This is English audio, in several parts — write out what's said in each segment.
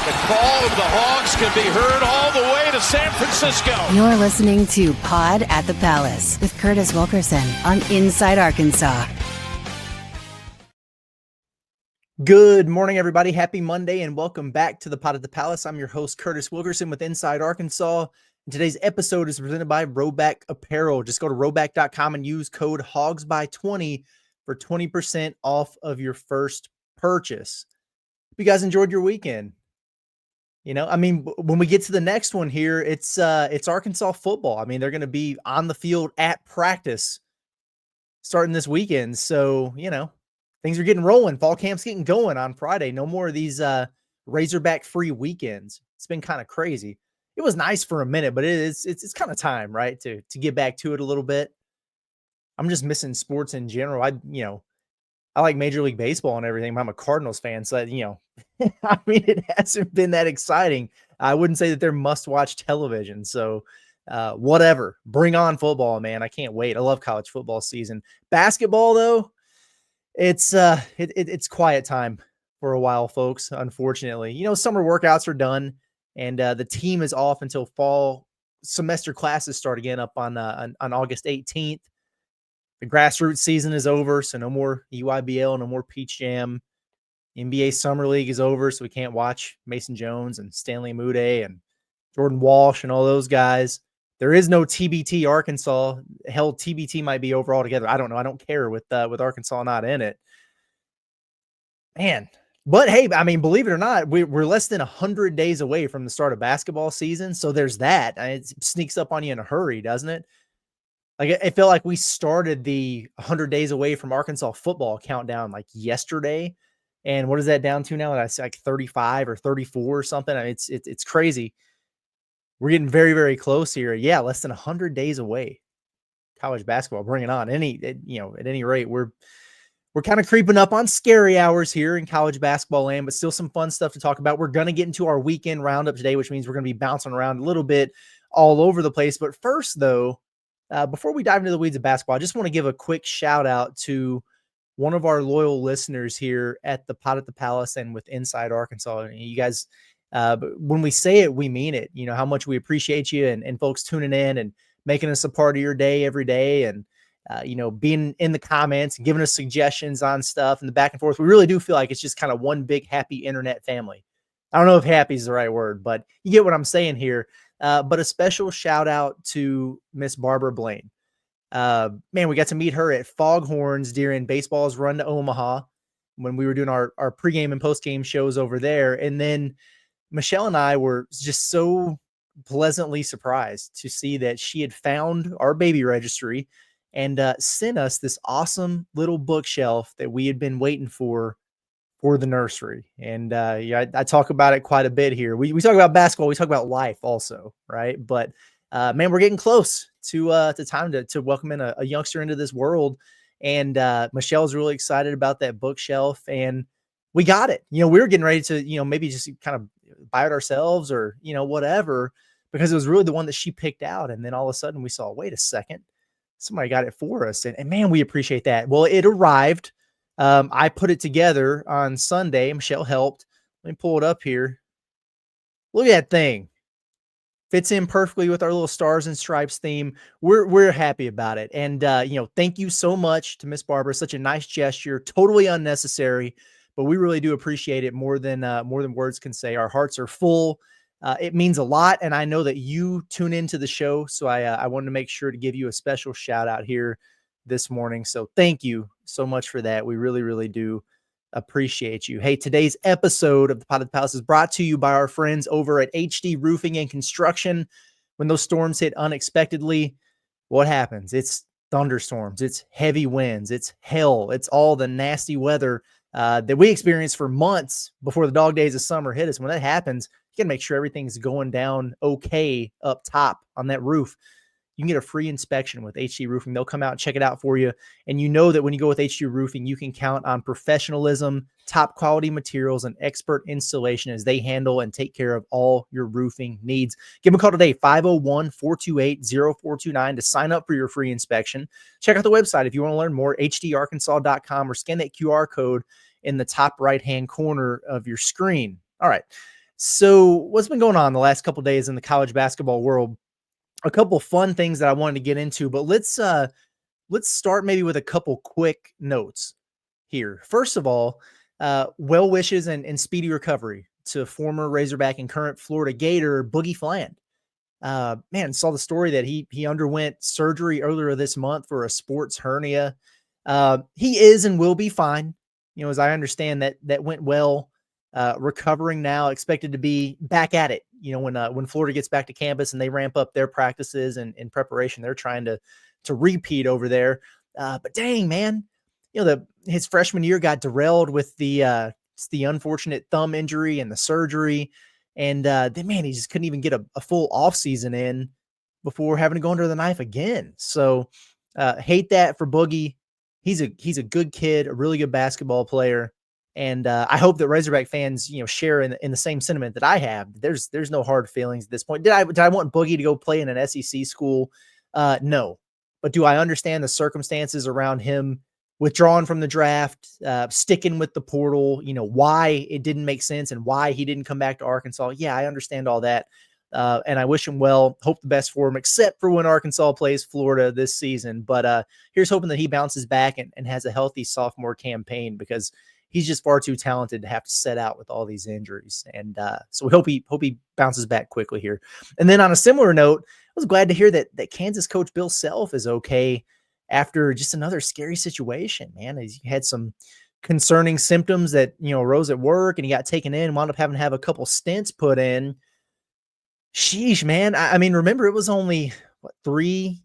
The call of the Hogs can be heard all the way to San Francisco. You're listening to Pod at the Palace with Curtis Wilkerson on Inside Arkansas. Good morning, everybody. Happy Monday, and welcome back to the Pod at the Palace. I'm your host, Curtis Wilkerson with Inside Arkansas. And today's episode is presented by Roback Apparel. Just go to roback.com and use code HOGSBY20 for 20% off of your first purchase. Hope you guys enjoyed your weekend. You know, I mean, when we get to the next one here, it's Arkansas football. I mean, they're going to be on the field at practice starting this weekend. So, you know, things are getting rolling. Fall camp's getting going on Friday. No more of these Razorback free weekends. It's been kind of crazy. It was nice for a minute, but it's kind of time, right, to get back to it a little bit. I'm just missing sports in general. I like Major League Baseball and everything, but I'm a Cardinals fan, so I mean, it hasn't been that exciting. I wouldn't say that they're must-watch television. So whatever, bring on football, man. I can't wait. I love college football season. Basketball, though, it's quiet time for a while, folks, unfortunately. You know, summer workouts are done, and the team is off until fall semester classes start again up on August 18th. The grassroots season is over, so no more EYBL, no more Peach Jam. NBA Summer League is over, so we can't watch Mason Jones and Stanley Mude and Jordan Walsh and all those guys. There is no TBT Arkansas. Hell, TBT might be over altogether. I don't know. I don't care with Arkansas not in it. Man. But hey, I mean, believe it or not, we're less than 100 days away from the start of basketball season. So there's that. It sneaks up on you in a hurry, doesn't it? Like, it felt like we started the 100 days away from Arkansas football countdown like yesterday. And what is that down to now? That's like 35 or 34 or something. I mean, it's crazy. We're getting very, very close here. Yeah, less than 100 days away. College basketball, bring it on. At any rate, we're kind of creeping up on scary hours here in college basketball land, but still some fun stuff to talk about. We're going to get into our weekend roundup today, which means we're going to be bouncing around a little bit all over the place. But first, though, before we dive into the weeds of basketball, I just want to give a quick shout out to one of our loyal listeners here at the Pod at the Palace and with Inside Arkansas. You guys, when we say it, we mean it. You know how much we appreciate you and folks tuning in and making us a part of your day every day, and being in the comments and giving us suggestions on stuff and the back and forth. We really do feel like it's just kind of one big happy internet family. I don't know if happy is the right word, but you get what I'm saying here. But a special shout out to Miss Barbara Blaine. Man, we got to meet her at Foghorns during baseball's run to Omaha when we were doing our pregame and postgame shows over there. And then Michelle and I were just so pleasantly surprised to see that she had found our baby registry and sent us this awesome little bookshelf that we had been waiting for the nursery. And I talk about it quite a bit here. We talk about basketball. We talk about life also, right? But man, we're getting close to time to welcome in a youngster into this world. And Michelle's really excited about that bookshelf, and we got it. We were getting ready to, maybe just kind of buy it ourselves or, whatever, because it was really the one that she picked out. And then all of a sudden we saw, wait a second, somebody got it for us. And man, we appreciate that. Well, it arrived. I put it together on Sunday. Michelle helped. Let me pull it up here. Look at that thing. Fits in perfectly with our little stars and stripes theme. We're happy about it. And, thank you so much to Miss Barbara. Such a nice gesture, totally unnecessary, but we really do appreciate it more than words can say. Our hearts are full. It means a lot. And I know that you tune into the show. So I wanted to make sure to give you a special shout out here this morning. So thank you so much for that. We really, really do appreciate you. Hey, today's episode of the Pod at the Palace is brought to you by our friends over at HD Roofing and Construction. When those storms hit unexpectedly, what happens? It's thunderstorms, it's heavy winds, it's hail, it's all the nasty weather that we experienced for months before the dog days of summer hit us. When that happens, you got to make sure everything's going down okay up top on that roof. You can get a free inspection with HD Roofing. They'll come out and check it out for you. And you know that when you go with HD Roofing, you can count on professionalism, top quality materials, and expert installation as they handle and take care of all your roofing needs. Give them a call today, 501-428-0429 to sign up for your free inspection. Check out the website if you want to learn more, hdarkansas.com, or scan that QR code in the top right-hand corner of your screen. All right. So what's been going on the last couple of days in the college basketball world? A couple fun things that I wanted to get into, but let's start maybe with a couple quick notes here. First of all, well wishes and speedy recovery to former Razorback and current Florida Gator Boogie Fland. Man, saw the story that he underwent surgery earlier this month for a sports hernia. He is and will be fine. You know, as I understand that went well. Recovering now, expected to be back at it. You know, when Florida gets back to campus and they ramp up their practices and in preparation, they're trying to repeat over there. But dang, man, you know, his freshman year got derailed with the unfortunate thumb injury and the surgery. And then, man, he just couldn't even get a full offseason in before having to go under the knife again. So hate that for Boogie. He's a good kid, a really good basketball player. And I hope that Razorback fans, you know, share in the same sentiment that I have. There's no hard feelings at this point. Did I want Boogie to go play in an SEC school? No. But do I understand the circumstances around him withdrawing from the draft, sticking with the portal, you know, why it didn't make sense and why he didn't come back to Arkansas? Yeah, I understand all that. And I wish him well, hope the best for him, except for when Arkansas plays Florida this season. But here's hoping that he bounces back and has a healthy sophomore campaign, because he's just far too talented to have to set out with all these injuries. And so we hope he bounces back quickly here. And then on a similar note, I was glad to hear that Kansas coach Bill Self is okay after just another scary situation, man. He had some concerning symptoms that, you know, arose at work, and he got taken in, wound up having to have a couple stints put in. Sheesh, man. I mean, remember, it was only 3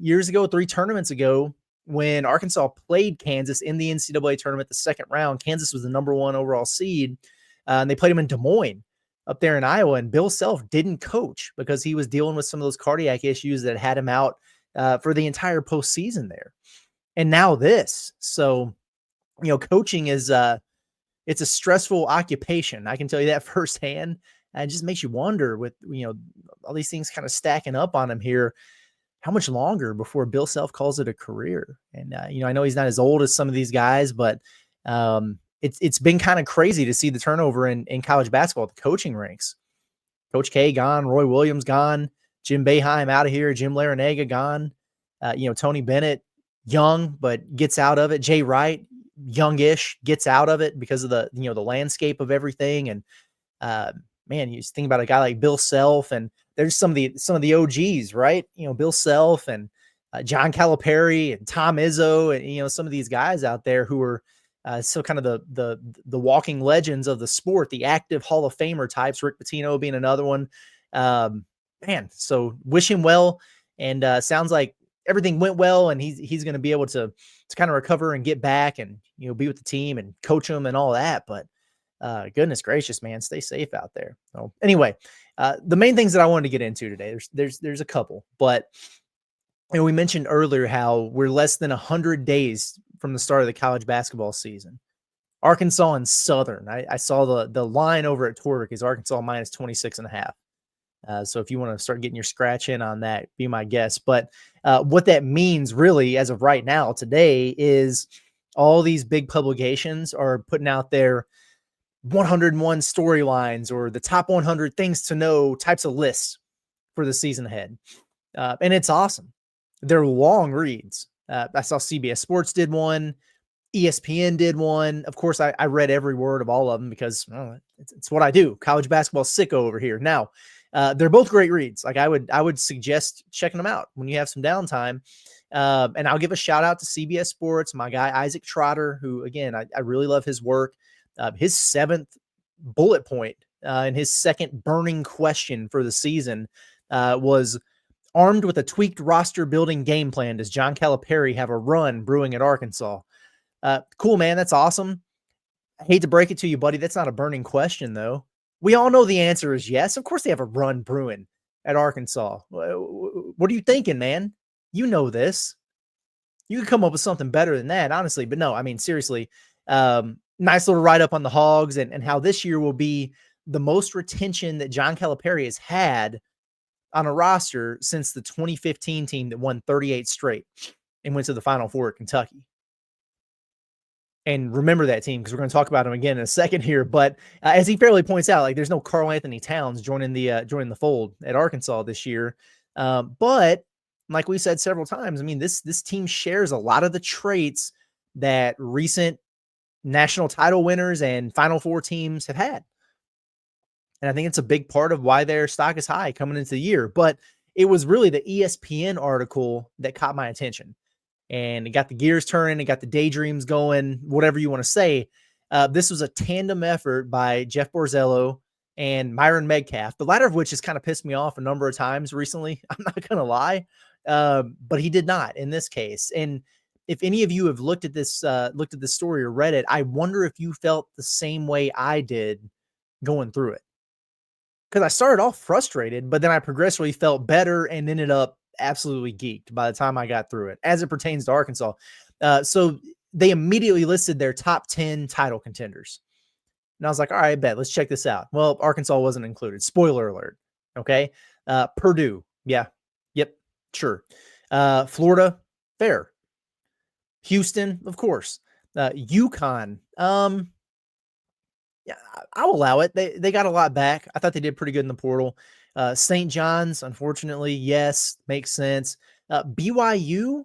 tournaments ago, when Arkansas played Kansas in the NCAA tournament, the second round. Kansas was the number 1 overall seed, and they played him in Des Moines up there in Iowa, and Bill Self didn't coach because he was dealing with some of those cardiac issues that had him out for the entire postseason there. And now this. So, you know, coaching is it's a stressful occupation. I can tell you that firsthand. And it just makes you wonder, with, you know, all these things kind of stacking up on him here, how much longer before Bill Self calls it a career? And, you know, I know he's not as old as some of these guys, but it's been kind of crazy to see the turnover in college basketball at the coaching ranks. Coach K gone, Roy Williams gone, Jim Boeheim out of here, Jim Larinaga gone, you know, Tony Bennett, young, but gets out of it. Jay Wright, youngish, gets out of it because of the, you know, the landscape of everything. And, man, you just think about a guy like Bill Self, and there's some of the OGs, right? You know, Bill Self and John Calipari and Tom Izzo, and, you know, some of these guys out there who are so kind of the walking legends of the sport, the active Hall of Famer types, Rick Pitino being another one. Man, so wish him well, and sounds like everything went well, and he's going to be able to kind of recover and get back and, you know, be with the team and coach them and all that. But goodness gracious, man, stay safe out there. So anyway, the main things that I wanted to get into today, there's a couple, but, you know, we mentioned earlier how we're less than 100 days from the start of the college basketball season. Arkansas and Southern. I saw the line over at Torvik is Arkansas minus 26.5. So if you want to start getting your scratch in on that, be my guest. But what that means really as of right now today is all these big publications are putting out their 101 storylines or the top 100 things to know types of lists for the season ahead. And it's awesome. They're long reads. I saw CBS Sports did one. ESPN did one. Of course, I read every word of all of them because, well, it's what I do. College basketball sicko over here. Now, they're both great reads. Like I would suggest checking them out when you have some downtime. And I'll give a shout out to CBS Sports, my guy Isaac Trotter, who, again, I really love his work. His 7th bullet point and his second burning question for the season was, armed with a tweaked roster building game plan, does John Calipari have a run brewing at Arkansas? Cool, man. That's awesome. I hate to break it to you, buddy. That's not a burning question, though. We all know the answer is yes. Of course they have a run brewing at Arkansas. What are you thinking, man? You know this. You could come up with something better than that, honestly. But no, I mean, seriously, nice little write-up on the Hogs and how this year will be the most retention that John Calipari has had on a roster since the 2015 team that won 38 straight and went to the Final Four at Kentucky. and remember that team because we're going to talk about him again in a second here. But as he fairly points out, like there's no Karl Anthony Towns joining the fold at Arkansas this year. But like we said several times, I mean, this team shares a lot of the traits that recent national title winners and Final Four teams have had. And I think it's a big part of why their stock is high coming into the year. But it was really the ESPN article that caught my attention. And it got the gears turning, it got the daydreams going, whatever you want to say. This was a tandem effort by Jeff Borzello and Myron Metcalf, the latter of which has kind of pissed me off a number of times recently. I'm not going to lie. But he did not in this case. And if any of you have looked at this story or read it, I wonder if you felt the same way I did going through it. Because I started off frustrated, but then I progressively felt better and ended up absolutely geeked by the time I got through it as it pertains to Arkansas. So they immediately listed their top 10 title contenders. And I was like, all right, bet, let's check this out. Well, Arkansas wasn't included. Spoiler alert. Okay. Purdue. Yeah. Yep. Sure. Florida. Fair. Houston. Of course. UConn. Yeah, I'll allow it. They got a lot back. I thought they did pretty good in the portal. St. John's, unfortunately, yes, makes sense. BYU,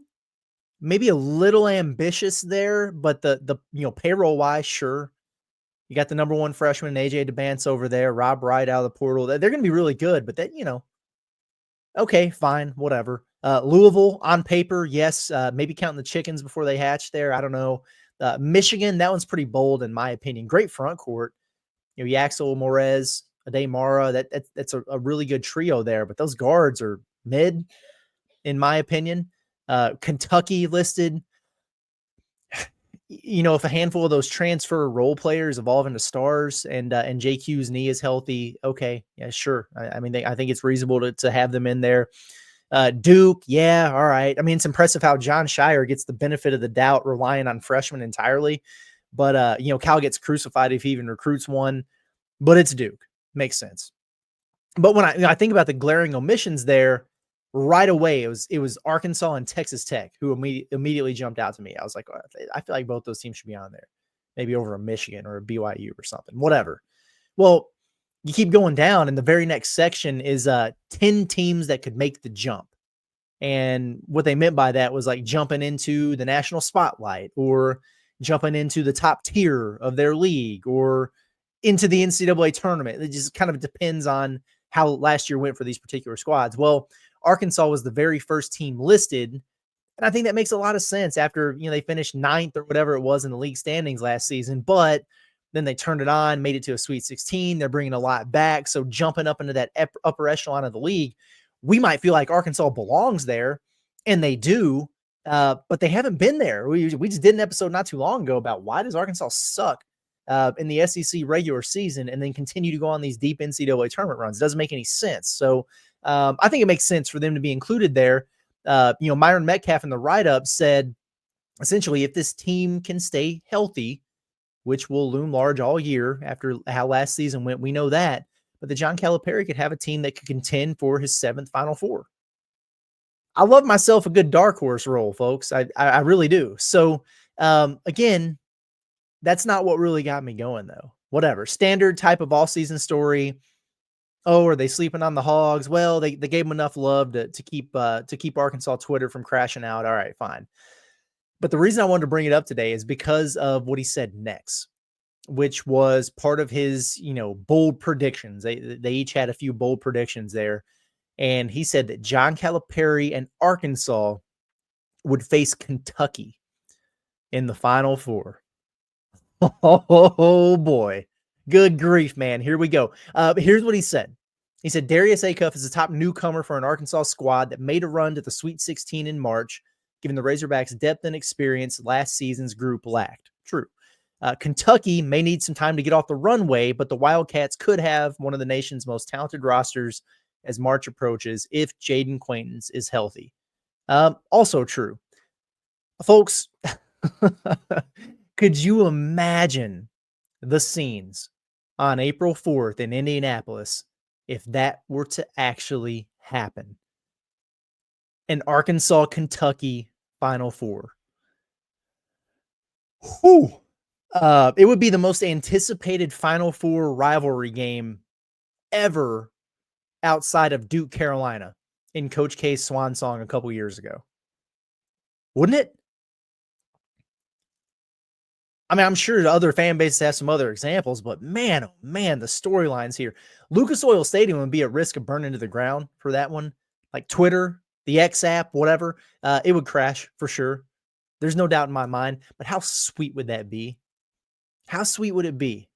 maybe a little ambitious there, but the payroll wise, sure. You got the number one freshman, AJ DeBance over there, Rob Wright out of the portal. They're going to be really good, but that, okay, fine, whatever. Louisville on paper, yes, maybe counting the chickens before they hatch there. I don't know. Michigan, that one's pretty bold in my opinion. Great front court. Yaxel Morez, Ade Mara, that's a really good trio there, but those guards are mid, in my opinion. Kentucky listed. If a handful of those transfer role players evolve into stars and JQ's knee is healthy, okay, yeah, sure. I think it's reasonable to have them in there. Duke, yeah, all right. I mean, it's impressive how John Shire gets the benefit of the doubt relying on freshmen entirely. But, Cal gets crucified if he even recruits one. But it's Duke. Makes sense. But when I think about the glaring omissions there, right away, it was Arkansas and Texas Tech who immediately jumped out to me. I was like, oh, I feel like both those teams should be on there. Maybe over a Michigan or a BYU or something, whatever. Well, you keep going down, and the very next section is 10 teams that could make the jump. And what they meant by that was like jumping into the national spotlight or jumping into the top tier of their league or into the NCAA tournament. It just kind of depends on how last year went for these particular squads. Well, Arkansas was the very first team listed. And I think that makes a lot of sense after, they finished 9th or whatever it was in the league standings last season. But then they turned it on, made it to a Sweet 16. They're bringing a lot back. So jumping up into that upper echelon of the league, we might feel like Arkansas belongs there, and they do, but they haven't been there. We just did an episode not too long ago about why does Arkansas suck in the SEC regular season and then continue to go on these deep NCAA tournament runs. It doesn't make any sense. So I think it makes sense for them to be included there. Myron Metcalf in the write-up said, essentially, if this team can stay healthy, which will loom large all year after how last season went, we know that. But the John Calipari could have a team that could contend for his 7th Final Four. I love myself a good dark horse role, folks. I really do. So, again, that's not what really got me going, though. Whatever. Standard type of off-season story. Oh, are they sleeping on the Hogs? Well, they gave them enough love to keep Arkansas Twitter from crashing out. All right, fine. But the reason I wanted to bring it up today is because of what he said next, which was part of his, bold predictions. They each had a few bold predictions there. And he said that John Calipari and Arkansas would face Kentucky in the Final Four. Oh boy. Good grief, man. Here we go. Here's what he said. He said, Darius Acuff is the top newcomer for an Arkansas squad that made a run to the Sweet 16 in March, given the Razorbacks' depth and experience last season's group lacked. True. Kentucky may need some time to get off the runway, but the Wildcats could have one of the nation's most talented rosters as March approaches if Jaden Quaintance is healthy. Also true. Folks, could you imagine the scenes on April 4th in Indianapolis if that were to actually happen? An Arkansas-Kentucky Final Four. Whew. It would be the most anticipated Final Four rivalry game ever outside of Duke, Carolina in Coach K's swan song a couple years ago. Wouldn't it? I mean, I'm sure other fan bases have some other examples, but man, oh man, the storylines here. Lucas Oil Stadium would be at risk of burning to the ground for that one. Like Twitter, the X app, whatever, it would crash for sure. There's no doubt in my mind. But how sweet would that be? How sweet would it be?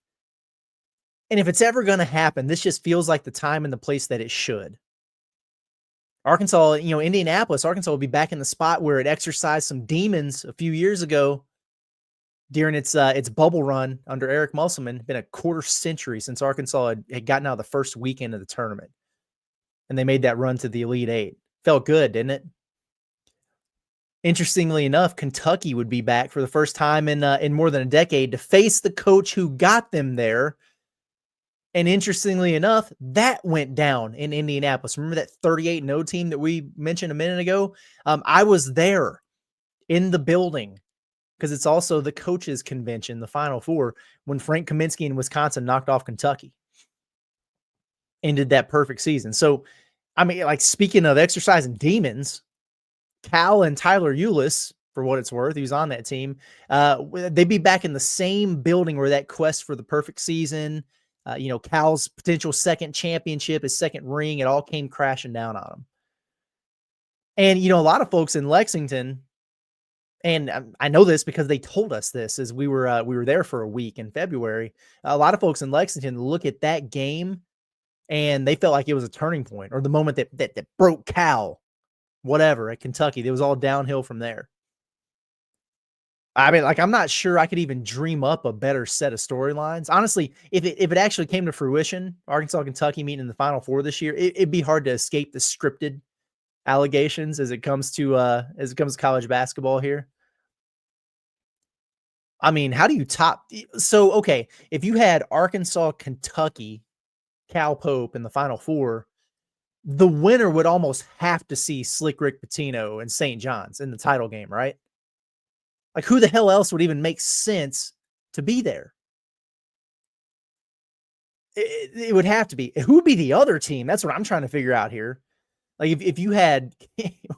And if it's ever going to happen, this just feels like the time and the place that it should. Arkansas, Indianapolis, Arkansas will be back in the spot where it exercised some demons a few years ago during its bubble run under Eric Musselman. Been a quarter century since Arkansas had gotten out of the first weekend of the tournament. And they made that run to the Elite Eight. Felt good, didn't it? Interestingly enough, Kentucky would be back for the first time in more than a decade to face the coach who got them there. And interestingly enough, that went down in Indianapolis. Remember that 38-0 team that we mentioned a minute ago? I was there in the building because it's also the coaches' convention, the Final Four, when Frank Kaminsky in Wisconsin knocked off Kentucky. Ended that perfect season. So, I mean, like, speaking of exercising demons, Cal and Tyler Ulis, for what it's worth, he was on that team. They'd be back in the same building where that quest for the perfect season, Cal's potential second championship, his second ring, it all came crashing down on him. And, a lot of folks in Lexington, and I know this because they told us this as we were there for a week in February. A lot of folks in Lexington look at that game and they felt like it was a turning point, or the moment that broke Cal, whatever, at Kentucky. It was all downhill from there. I mean, like, I'm not sure I could even dream up a better set of storylines. Honestly, if it actually came to fruition, Arkansas, Kentucky meeting in the Final Four this year, it'd be hard to escape the scripted allegations as it comes to college basketball here. I mean, how do you top? So, okay, if you had Arkansas, Kentucky, Cal Pope in the Final Four, the winner would almost have to see Slick Rick Pitino and St. John's in the title game, right? Like, who the hell else would even make sense to be there? It would have to be. Who would be the other team? That's what I'm trying to figure out here. Like, if you had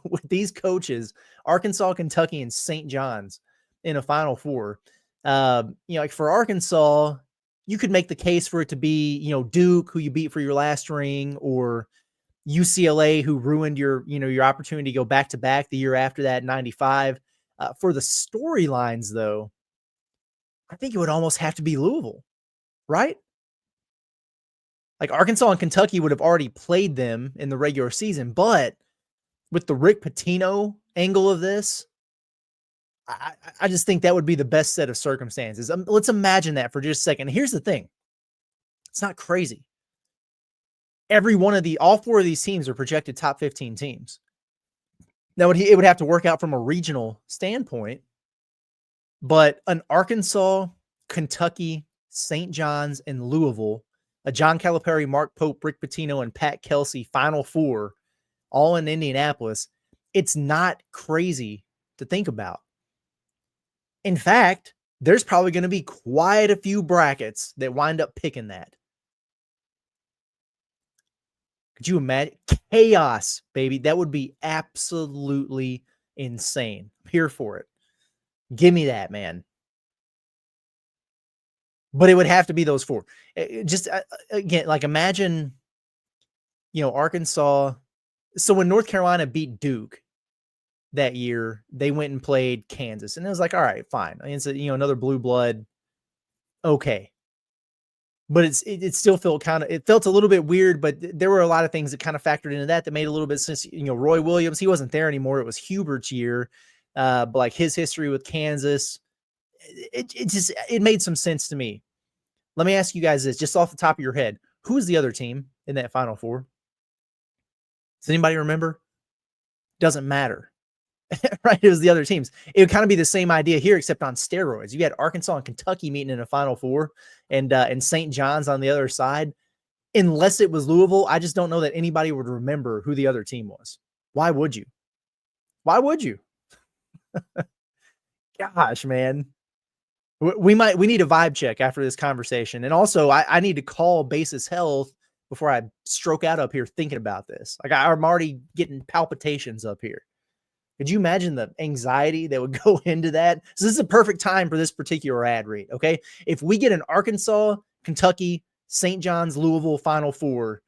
with these coaches, Arkansas, Kentucky, and St. John's in a Final Four, like for Arkansas, you could make the case for it to be, Duke, who you beat for your last ring, or UCLA, who ruined your opportunity to go back to back the year after that, 95. For the storylines, though, I think it would almost have to be Louisville, right? Like, Arkansas and Kentucky would have already played them in the regular season, but with the Rick Pitino angle of this, I just think that would be the best set of circumstances. Let's imagine that for just a second. Here's the thing. It's not crazy. All four of these teams are projected top 15 teams. Now, it would have to work out from a regional standpoint, but an Arkansas, Kentucky, St. John's, and Louisville, a John Calipari, Mark Pope, Rick Pitino, and Pat Kelsey Final Four, all in Indianapolis, it's not crazy to think about. In fact, there's probably going to be quite a few brackets that wind up picking that. Could you imagine? Chaos, baby. That would be absolutely insane. I'm here for it. Give me that, man. But it would have to be those four. Just, again, like, imagine, Arkansas. So when North Carolina beat Duke that year, they went and played Kansas. And it was like, all right, fine. I mean, it's another blue blood. Okay. But it still felt it felt a little bit weird, but there were a lot of things that kind of factored into that made a little bit sense. Roy Williams, he wasn't there anymore. It was Hubert's year. But like his history with Kansas, it made some sense to me. Let me ask you guys this, just off the top of your head. Who is the other team in that Final Four? Does anybody remember? Doesn't matter. Right? It was the other teams. It would kind of be the same idea here, except on steroids. You had Arkansas and Kentucky meeting in a Final Four, and St. John's on the other side. Unless it was Louisville, I just don't know that anybody would remember who the other team was. Why would you? Why would you? Gosh, man. We need a vibe check after this conversation. And also I need to call Basis Health before I stroke out up here thinking about this. Like I'm already getting palpitations up here. Could you imagine the anxiety that would go into that? So this is a perfect time for this particular ad read. Okay. If we get an Arkansas, Kentucky, St. John's, Louisville Final Four,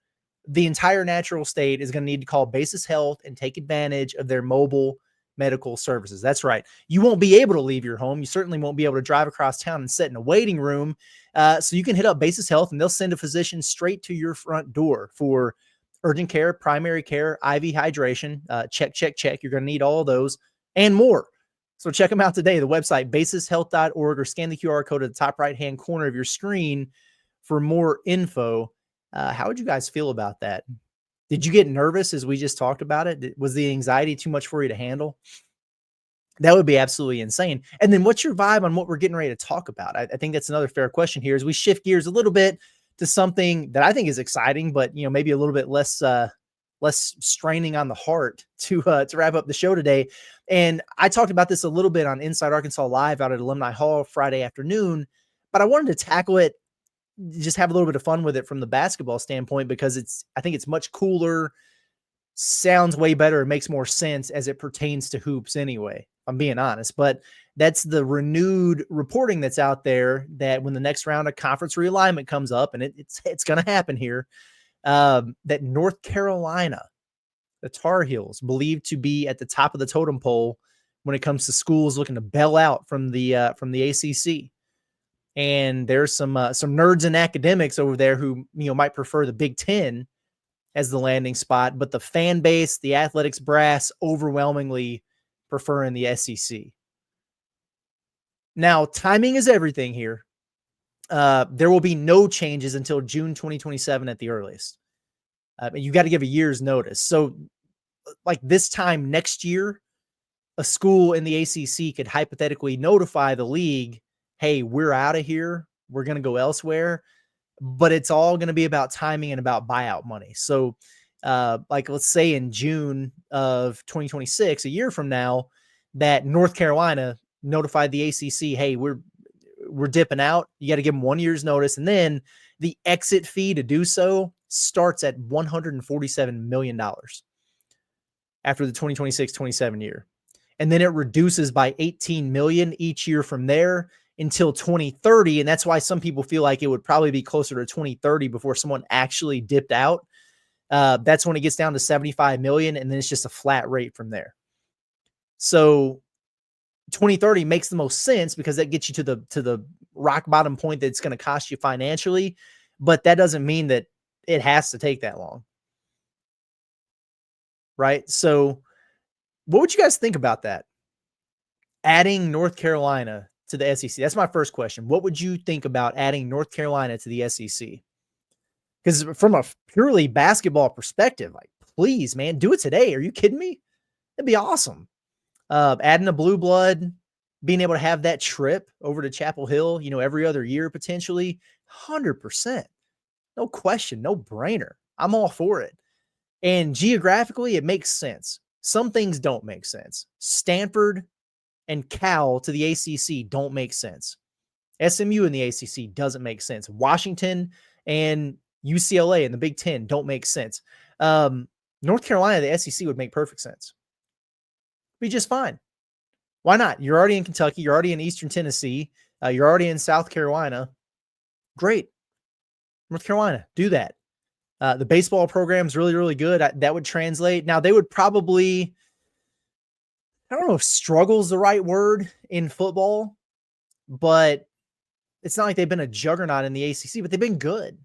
the entire natural state is going to need to call Basis Health and take advantage of their mobile medical services. That's right. You won't be able to leave your home. You certainly won't be able to drive across town and sit in a waiting room. So you can hit up Basis Health and they'll send a physician straight to your front door for urgent care, primary care, IV hydration, check. You're going to need all of those and more. So check them out today. The website, basishealth.org, or scan the QR code at the top right-hand corner of your screen for more info. How would you guys feel about that? Did you get nervous as we just talked about it? Was the anxiety too much for you to handle? That would be absolutely insane. And then what's your vibe on what we're getting ready to talk about? I think that's another fair question here as we shift gears a little bit to something that I think is exciting, but maybe a little bit less straining on the heart to wrap up the show today. And I talked about this a little bit on Inside Arkansas Live out at Alumni Hall Friday afternoon, but I wanted to tackle it, just have a little bit of fun with it from the basketball standpoint, because I think it's much cooler, sounds way better, it makes more sense as it pertains to hoops anyway, if I'm being honest. But that's the renewed reporting that's out there that when the next round of conference realignment comes up, and it's going to happen here, that North Carolina, the Tar Heels, believed to be at the top of the totem pole when it comes to schools looking to bail out from the ACC. And there's some nerds and academics over there who might prefer the Big Ten as the landing spot, but the fan base, the athletics brass, overwhelmingly preferring the SEC. Now, timing is everything here. There will be no changes until June 2027 at the earliest. You got to give a year's notice. So, like this time next year, a school in the ACC could hypothetically notify the league, hey, we're out of here. We're going to go elsewhere. But it's all going to be about timing and about buyout money. So, let's say in June of 2026, a year from now, that North Carolina notified the ACC, hey, we're dipping out. You got to give them 1 year's notice. And then the exit fee to do so starts at $147 million after the 2026-27 year. And then it reduces by $18 million each year from there until 2030. And that's why some people feel like it would probably be closer to 2030 before someone actually dipped out. That's when it gets down to $75 million. And then it's just a flat rate from there. So 2030 makes the most sense because that gets you to the rock bottom point that it's going to cost you financially. But that doesn't mean that it has to take that long. Right? So what would you guys think about that? Adding North Carolina to the SEC. That's my first question. What would you think about adding North Carolina to the SEC? Because from a purely basketball perspective, like, please, man, do it today. Are you kidding me? That'd be awesome. Adding a blue blood, being able to have that trip over to Chapel Hill, every other year, potentially 100%. No question, no brainer. I'm all for it. And geographically, it makes sense. Some things don't make sense. Stanford and Cal to the ACC don't make sense. SMU in the ACC doesn't make sense. Washington and UCLA in the Big Ten don't make sense. North Carolina, the SEC would make perfect sense. Be just fine. Why not? You're already in Kentucky. You're already in Eastern Tennessee. You're already in South Carolina. Great. North Carolina, do that. The baseball program is really, really good. That would translate. Now, they would probably, I don't know if struggle is the right word in football, but it's not like they've been a juggernaut in the ACC, but they've been good.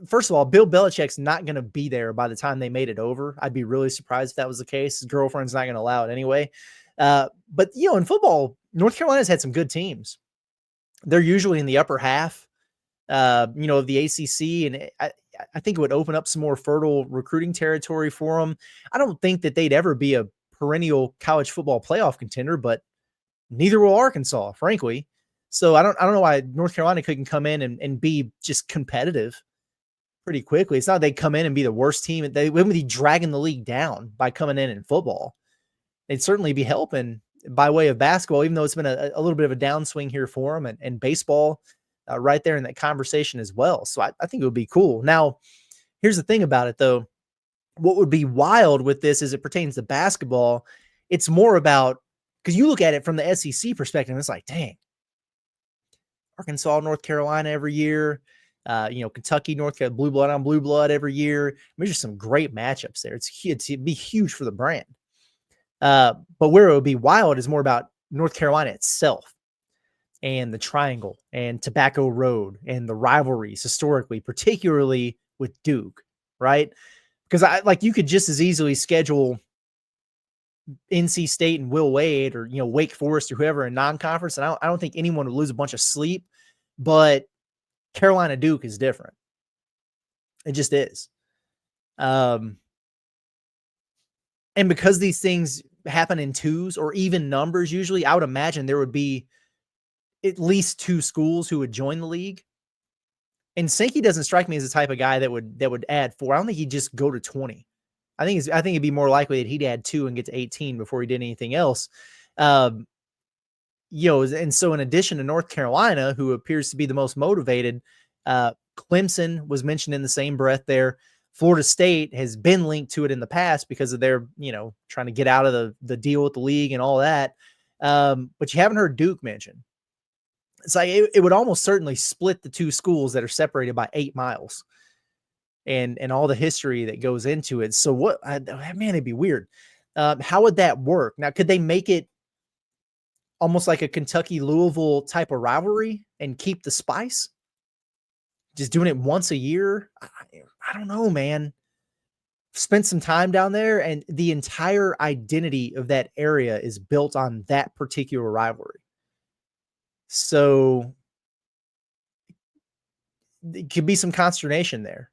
First of all, Bill Belichick's not going to be there by the time they made it over. I'd be really surprised if that was the case. His girlfriend's not going to allow it anyway. But, in football, North Carolina's had some good teams. They're usually in the upper half, of the ACC, and I think it would open up some more fertile recruiting territory for them. I don't think that they'd ever be a perennial college football playoff contender, but neither will Arkansas, frankly. So I don't know why North Carolina couldn't come in and be just competitive pretty quickly. It's not they come in and be the worst team. They wouldn't be dragging the league down by coming in football. They'd certainly be helping by way of basketball, even though it's been a little bit of a downswing here for them, and baseball right there in that conversation as well. So I think it would be cool. Now, here's the thing about it, though. What would be wild with this as it pertains to basketball, it's more about, because you look at it from the SEC perspective, and it's like, dang, Arkansas, North Carolina every year, Kentucky, North Carolina, blue blood on blue blood every year. I mean, there's just some great matchups there. It'd be huge for the brand. But where it would be wild is more about North Carolina itself and the Triangle and Tobacco Road and the rivalries historically, particularly with Duke, right? Because you could just as easily schedule NC State and Will Wade or, Wake Forest or whoever in non-conference. And I don't think anyone would lose a bunch of sleep, but Carolina Duke is different. It just is. And because these things happen in twos or even numbers, usually I would imagine there would be at least 2 schools who would join the league. And Sankey doesn't strike me as the type of guy that would add 4. I don't think he'd just go to 20. I think it'd be more likely that he'd add 2 and get to 18 before he did anything else. And so in addition to North Carolina, who appears to be the most motivated, Clemson was mentioned in the same breath there. Florida State has been linked to it in the past because of their, trying to get out of the deal with the league and all that. But you haven't heard Duke mentioned. It's like it would almost certainly split the 2 schools that are separated by 8 miles and all the history that goes into it. So it'd be weird. How would that work? Now, could they make it almost like a Kentucky-Louisville type of rivalry and keep the spice? Just doing it once a year? I don't know, man. Spent some time down there, and the entire identity of that area is built on that particular rivalry. So it could be some consternation there.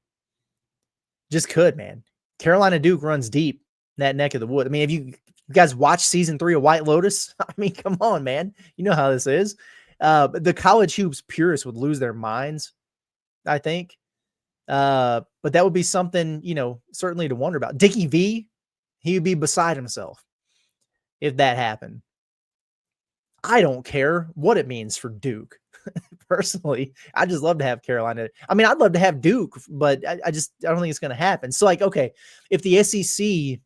Just could, man. Carolina Duke runs deep in that neck of the wood. I mean, if you guys watch season 3 of White Lotus, I mean, come on, man. You know how this is. The college hoops purists would lose their minds, I think. But that would be something, certainly to wonder about. Dickie V, he would be beside himself if that happened. I don't care what it means for Duke. Personally, I just love to have Carolina. I mean, I'd love to have Duke, but I don't think it's going to happen. So, okay, if the SEC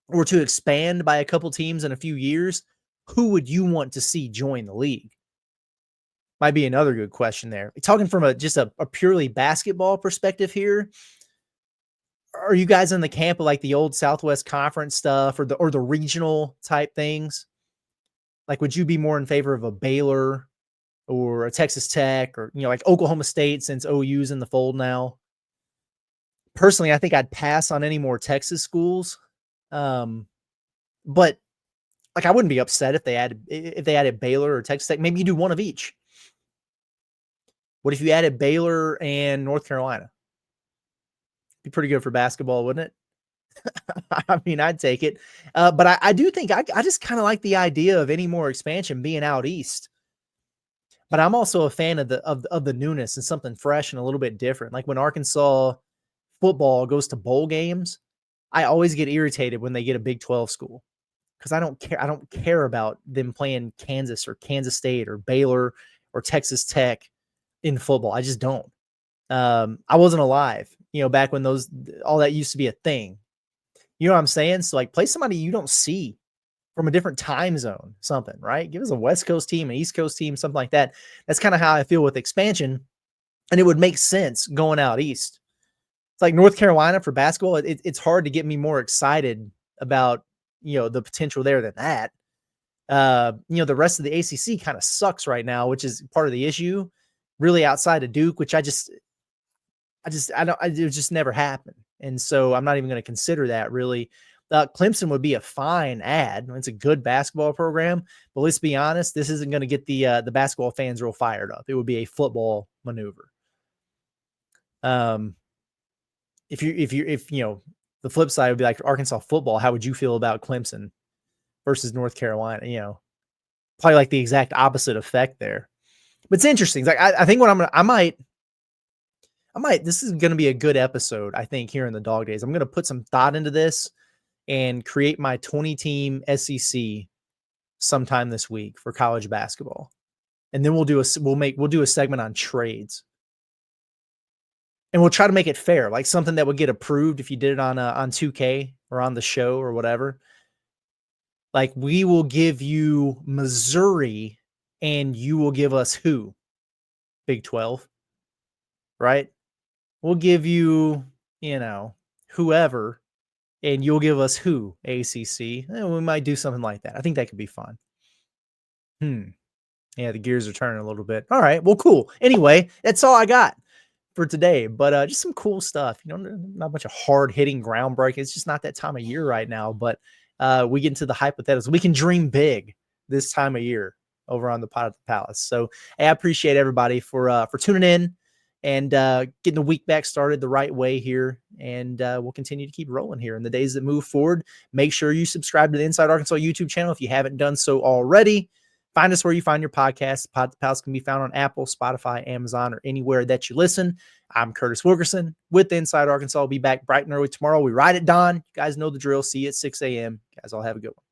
were to expand by a couple teams in a few years, who would you want to see join the league? Might be another good question there. Talking from a purely basketball perspective here, are you guys in the camp of like the old Southwest Conference stuff or the regional type things? Like, would you be more in favor of a Baylor or a Texas Tech or, like Oklahoma State since OU's in the fold now? Personally, I think I'd pass on any more Texas schools. But like, I wouldn't be upset if they added Baylor or Texas Tech. Maybe you do one of each. What if you added Baylor and North Carolina? Be pretty good for basketball, wouldn't it? I mean, I'd take it. But I do think I just kind of like the idea of any more expansion being out east. But I'm also a fan of the newness and something fresh and a little bit different. Like when Arkansas football goes to bowl games, I always get irritated when they get a Big 12 school because I don't care. I don't care about them playing Kansas or Kansas State or Baylor or Texas Tech in football. I just don't. I wasn't alive, back when all that used to be a thing. You know what I'm saying? So like play somebody you don't see from a different time zone, something, right? Give us a West Coast team, an East Coast team, something like that. That's kind of how I feel with expansion. And it would make sense going out east. It's like North Carolina for basketball. It's hard to get me more excited about, the potential there than that. The rest of the ACC kind of sucks right now, which is part of the issue. Really outside of Duke, which it just never happened. And so I'm not even going to consider that really. Clemson would be a fine ad. It's a good basketball program, but let's be honest, this isn't going to get the basketball fans real fired up. It would be a football maneuver. If the flip side would be like Arkansas football, how would you feel about Clemson versus North Carolina? Probably like the exact opposite effect there. But it's interesting. Like I think what I might, this is going to be a good episode, I think, here in the Dog Days. I'm going to put some thought into this and create my 20-team SEC sometime this week for college basketball. And then we'll do a segment on trades. And we'll try to make it fair, like something that would get approved if you did it on 2K or on the show or whatever. Like, we will give you Missouri and you will give us who? Big 12, right? We'll give you, whoever, and you'll give us who? ACC. We might do something like that. I think that could be fun. Yeah, the gears are turning a little bit. All right, well, cool. Anyway, that's all I got for today, but just some cool stuff. Not a bunch of hard-hitting groundbreaking. It's just not that time of year right now, but we get into the hypotheticals. We can dream big this time of year over on the Pod at the Palace. So I appreciate everybody for tuning in and getting the week back started the right way here. And we'll continue to keep rolling here in the days that move forward. Make sure you subscribe to the Inside Arkansas YouTube channel if you haven't done so already. Find us where you find your podcasts. Pod at the Palace can be found on Apple, Spotify, Amazon, or anywhere that you listen. I'm Curtis Wilkerson with the Inside Arkansas. I'll be back bright and early tomorrow. We ride at dawn. You guys know the drill. See you at 6 a.m. You guys all have a good one.